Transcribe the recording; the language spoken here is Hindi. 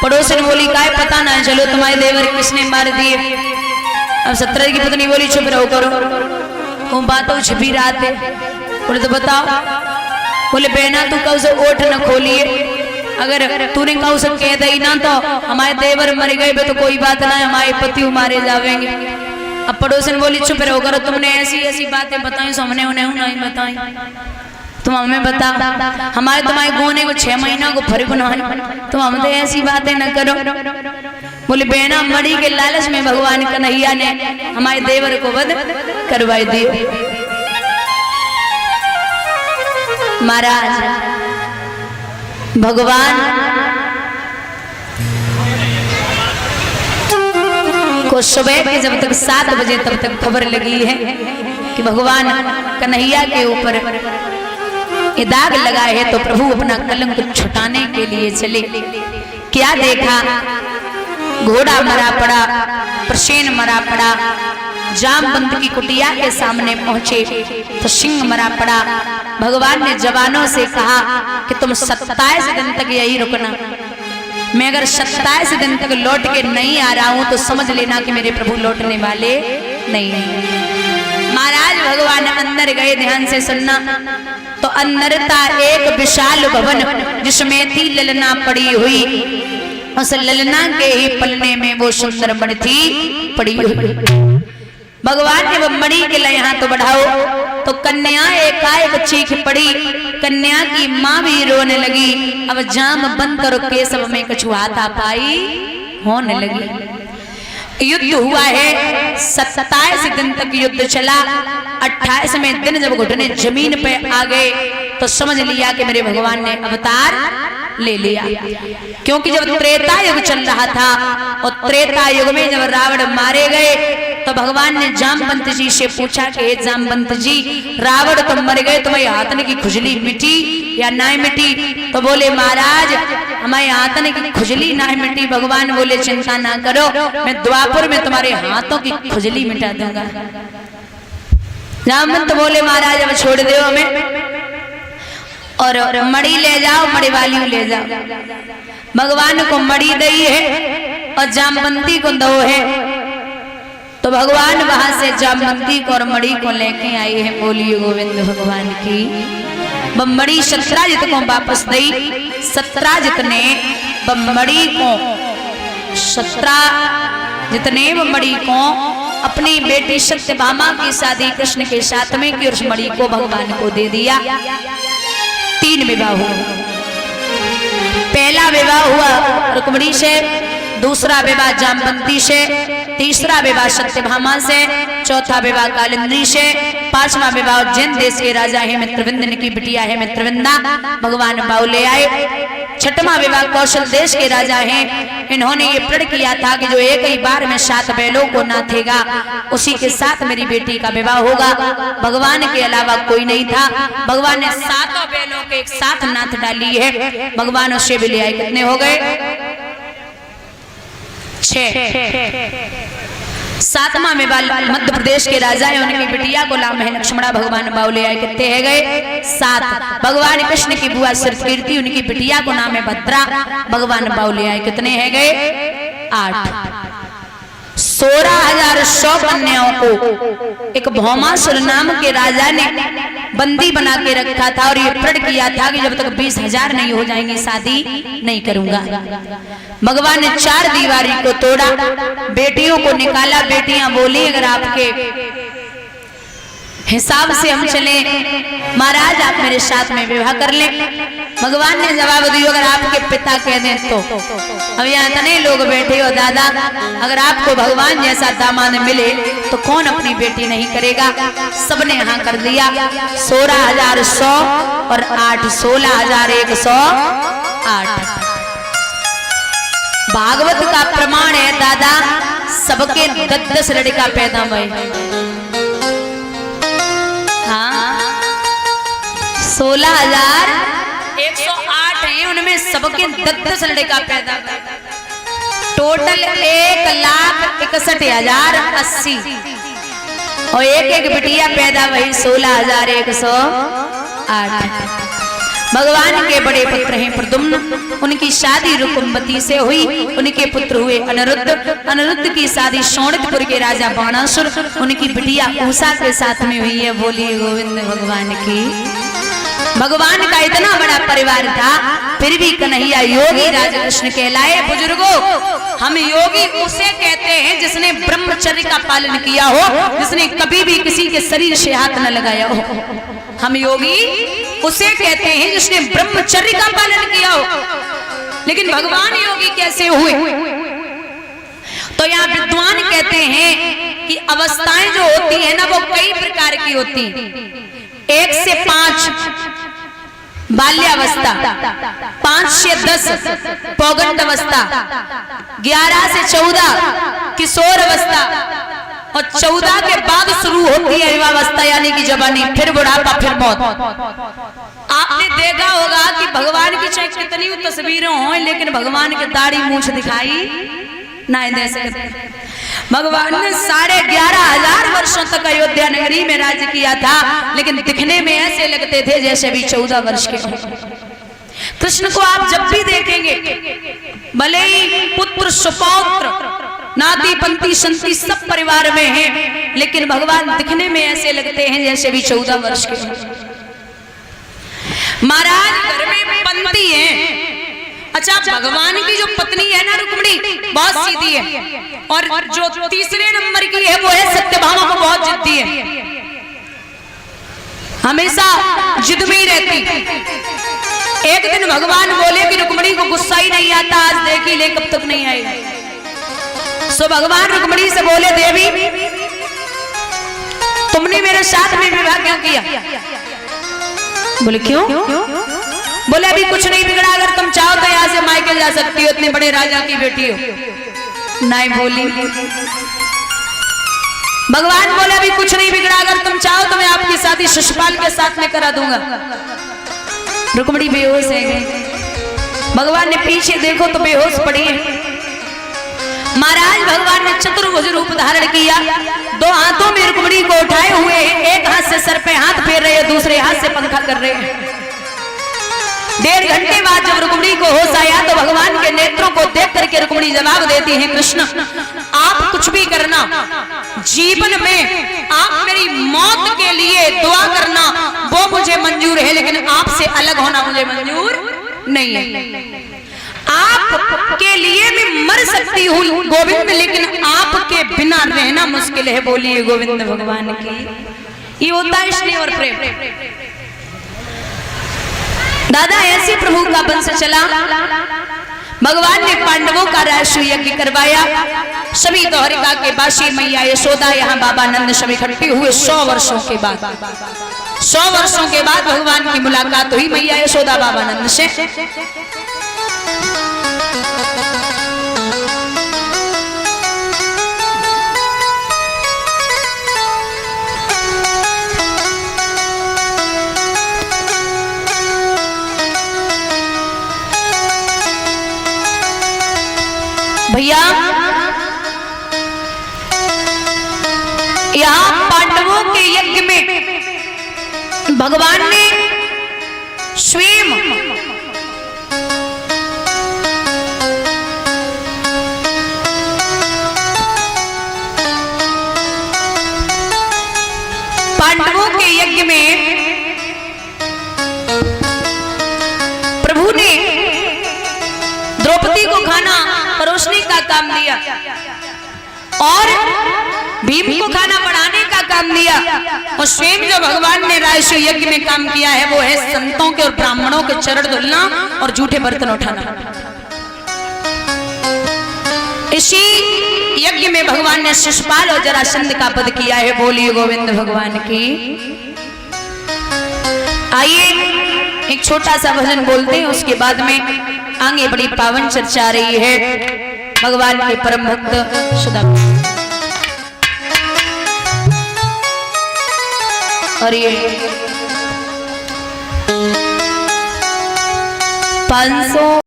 पड़ोसन बोली काय पता ना, चलो तुम्हारे देवर किसने मार दिए। अब सत्रह की पत्नी बोली चुप रहो करो, वो बातों छिपी रात है। बोले तो बताओ। बोले बहना तू कब से ओठ न खोलिए, अगर तूने कब से कह दी ना तो हमारे देवर मर गए तो कोई बात ना, हमारे पति मारे जावेंगे। अब पड़ोसन बोली चुप रहो करो, तुमने ऐसी ऐसी बातें बताई सो हमने उन्हें नहीं बताई, तुम हमें बता। हमारे तुम्हारे गोने को 6 महीना को फर्क ना है, तुम हमसे ऐसी बातें न करो। बोले बहना मड़ी के लालच में भगवान कन्हैया ने हमारे देवर को वध करवाई दियो। महाराज भगवान को सुबह के जब तक 7 बजे तब तक खबर लगी है कि भगवान कन्हैया के ऊपर ये दाग लगा है, तो प्रभु अपना कलंक छुटाने के लिए चले। क्या देखा, घोड़ा मरा पड़ा, प्रसेन मरा पड़ा। जामवंत की कुटिया के सामने पहुंचे तो सिंह मरा पड़ा। भगवान ने जवानों से कहा कि तुम 27 दिन तक यही रुकना, मैं अगर 27 दिन तक लौट के नहीं आ रहा हूं तो समझ लेना कि मेरे प्रभु लौटने वाले नहीं हैं। महाराज भगवान अंदर गए, ध्यान से सुनना। तो अंदर था एक विशाल भवन जिसमें थी ललना पड़ी हुई, उस ललना के ही पलने में वो सुंदर मणि थी पड़ी हुई। भगवान ने वो मणि के लिए हाथ तो बढ़ाओ तो कन्या एकाएक चीख पड़ी, कन्या की माँ भी रोने लगी। अब जाम बंद करो केशव में कछुआता पाई होने लगी। युद्ध हुआ है, 27 दिन तक युद्ध चला। 28वें दिन जब घुटने जमीन पे आ गए तो समझ लिया कि मेरे भगवान ने अवतार ले लिया। क्योंकि जब त्रेता युग चल रहा था और त्रेता युग में जब रावण मारे गए तो भगवान ने जामवंत जी से पूछा कि जामवंत जी, रावण तुम मर गए, तुम्हारे हाथन की खुजली मिटी या ना मिटी? तो बोले महाराज हमारे हाथन की खुजली ना मिटी। भगवान बोले चिंता ना करो, मैं द्वापर में तुम्हारे हाथों की खुजली मिटा दूंगा। जामवंत बोले महाराज अब छोड़ दो हमें और मड़ी ले जाओ, मड़ी वाली ले जाओ। भगवान को मड़ी दई है और जामवंती को दो है। तो भगवान वहां से जामवंती को और मड़ी को लेके आई है। बोलिए गोविंद भगवान की। बम्बड़ी सत्राजित को वापस दई। सत्राजित ने बम्बड़ी को, सत्राजित ने बम्बड़ी को अपनी बेटी सत्यभामा की शादी कृष्ण के साथ में की और उस मणि को भगवान को दे दिया। 3 विवाह हुआ। पहला विवाह हुआ रुक्मिणी से, दूसरा विवाह जामवंती से, तीसरा विवाह सत्यभामा से, चौथा विवाह कालिंदी से, 5वां विवाह उज्जैन देश के राजा है मित्रविंद की बिटिया है मित्रविंदा, भगवान बाउले आए। 6वां विवाह कौशल देश के राजा हैं, इन्होंने ये प्रण किया था कि जो एक ही बार में 7 बैलों को नाथेगा उसी के साथ मेरी बेटी का विवाह होगा। भगवान के अलावा कोई नहीं था। भगवान ने 7 बैलों के एक साथ नाथ डाली है। भगवान उससे भी ले आए। कितने हो गए? 6। 7वां विवाह मध्य प्रदेश के राजा है, उनकी बिटिया को नाम है लक्ष्मणा, भगवान बाउले आए। कितने है गए? 7। भगवान कृष्ण की बुआ सिरकीर्ति, उनकी बिटिया को नाम है भद्रा, भगवान बाउले आए। कितने है गए? 8। 16,100 कन्याओं को एक भौमासुर नाम के राजा ने बंदी बना के रखा था और ये प्रण किया था कि जब तक 20,000 नहीं हो जाएंगे शादी नहीं करूंगा। भगवान ने 4 दीवारी को तोड़ा, बेटियों को निकाला। बेटियां बोली अगर आपके हिसाब से हम चले महाराज आप मेरे साथ में विवाह कर ले। भगवान ने जवाब दिया अगर आपके पिता कह दें तो। अब यहाँ इतने लोग बैठे हो दादा, अगर आपको भगवान जैसा दामाद मिले तो कौन अपनी बेटी नहीं करेगा? सबने यहाँ कर दिया। 16,100 और 8, 16,108। भागवत का प्रमाण है दादा, सबके 10 लड़का पैदा हुए। हाँ 16,108 है, उनमें सबके 10 लड़का पैदा हुए। टोटल 1,61,080 और एक बिटिया पैदा हुई 16,108। भगवान के बड़े पुत्र हैं प्रद्युम्न, उनकी शादी रुकुमवती से हुई, उनके पुत्र हुए अनिरुद्ध, अनिरुद्ध की शादी शोणितपुर के राजा बाणासुर, उनकी बिटिया उषा के साथ में हुई है। बोलिए गोविंद भगवान की। भगवान का इतना बड़ा परिवार था, फिर भी कन्हैया योगी राजा कृष्ण कहलाए। बुजुर्गों, हम योगी उसे कहते हैं जिसने ब्रह्मचर्य का पालन किया हो, जिसने कभी भी किसी के शरीर से हाथ न लगाया हो। हम योगी उसे कहते हैं जिसने ब्रह्मचर्य का पालन किया हो। लेकिन भगवान योगी कैसे हुए? तो यहाँ विद्वान कहते हैं कि अवस्थाएं जो होती है ना, वो कई प्रकार की होती हैं। 1 से 5 बाल्यावस्था, 5 से 10 पौगंड अवस्था, 11 से 14 किशोर अवस्था, और 14 के बाद शुरू होती है युवावस्था यानी कि जवानी, फिर बुढ़ापा, फिर मौत। आपने देखा होगा कि भगवान की चाहे कितनी तस्वीरें हों, लेकिन भगवान के दाढ़ी मूंछ दिखाई नहीं दे सकते। भगवान ने 11,500 वर्षों तक अयोध्या नगरी में राज्य किया था, लेकिन दिखने में ऐसे लगते थे जैसे भी 14 वर्ष के हों। कृष्ण को आप जब भी देखेंगे, भले ही पुत्र सुपौत्र नाती पंती संती सब परिवार में हैं, लेकिन भगवान दिखने में ऐसे लगते हैं जैसे भी 14 वर्ष के हों। महाराज घर में पंती है। अच्छा, भगवान की जो पत्नी है ना रुक्मिणी, बहुत सीधी है, और जो तीसरे नंबर की है वो है सत्यभामा, को बहुत जिद्दी है, हमेशा जिद में ही रहती। एक दिन भगवान बोले कि रुक्मिणी को गुस्सा ही नहीं आता, आज देखी ले कब तक नहीं आई। सो भगवान रुक्मिणी से बोले, देवी तुमने मेरे साथ में विवाह क्यों किया? बोले क्यों? बोले अभी कुछ नहीं बिगड़ा, अगर तुम चाहो तो यहाँ से मायके जा सकती हो, इतने बड़े राजा की बेटी हो। नहीं बोली। भगवान बोले अभी कुछ नहीं बिगड़ा, अगर तुम चाहो तो मैं आपकी शादी शिशुपाल के साथ में करा दूंगा। रुक्मिणी बेहोश है गई। भगवान ने पीछे देखो तो बेहोश पड़ी है। महाराज भगवान ने चतुर्भुज रूप धारण किया, 2 हाथों में रुक्मिणी को उठाए हुए हैं, एक हाथ से सर पे हाथ फेर रहे हैं, दूसरे हाथ से पंखा कर रहे हैं। 1.5 घंटे बाद जब रुक्मिणी को होश आया तो भगवान के नेत्रों को देख करके रुक्मिणी जवाब देती है, कृष्ण आप कुछ भी करना, जीवन में आप मेरी मौत के लिए दुआ करना वो मुझे मंजूर है, लेकिन आपसे अलग होना मुझे मंजूर नहीं है। आपके लिए मैं मर सकती हूँ गोविंद, लेकिन आपके बिना रहना मुश्किल है। बोलिए गोविंद भगवान की। ये होता है स्नेह और प्रेम। दादा ऐसे प्रभु का वंश चला। भगवान ने पांडवों का राष्ट्र यज्ञ करवाया। सभी द्वारिका के वासी मैया यशोदा, यहाँ बाबा नंद सब इकट्ठे हुए। 100 वर्षों के बाद 100 वर्षों के बाद भगवान की मुलाकात हुई मैया यशोदा बाबा नंद से। भैया यहाँ पांडवों के यज्ञ में भगवान ने स्वयं पांडवों के यज्ञ में प्रभु ने द्रौपदी को खाना परोसने का काम दिया और भीम को खाना बढ़ाने का काम दिया। और स्वयं जो भगवान ने राष्ट्र यज्ञ में काम किया है वो है संतों के और ब्राह्मणों के चरण धुलना और जूठे बर्तन उठाना। इसी यज्ञ में भगवान ने शिशुपाल और जरासंध का वध किया है। बोलिए गोविंद भगवान की। आइए एक छोटा सा भजन बोलते हैं, उसके बाद में आगे बड़ी पावन चर्चा रही है भगवान के परम भक्त सुधा। और ये 500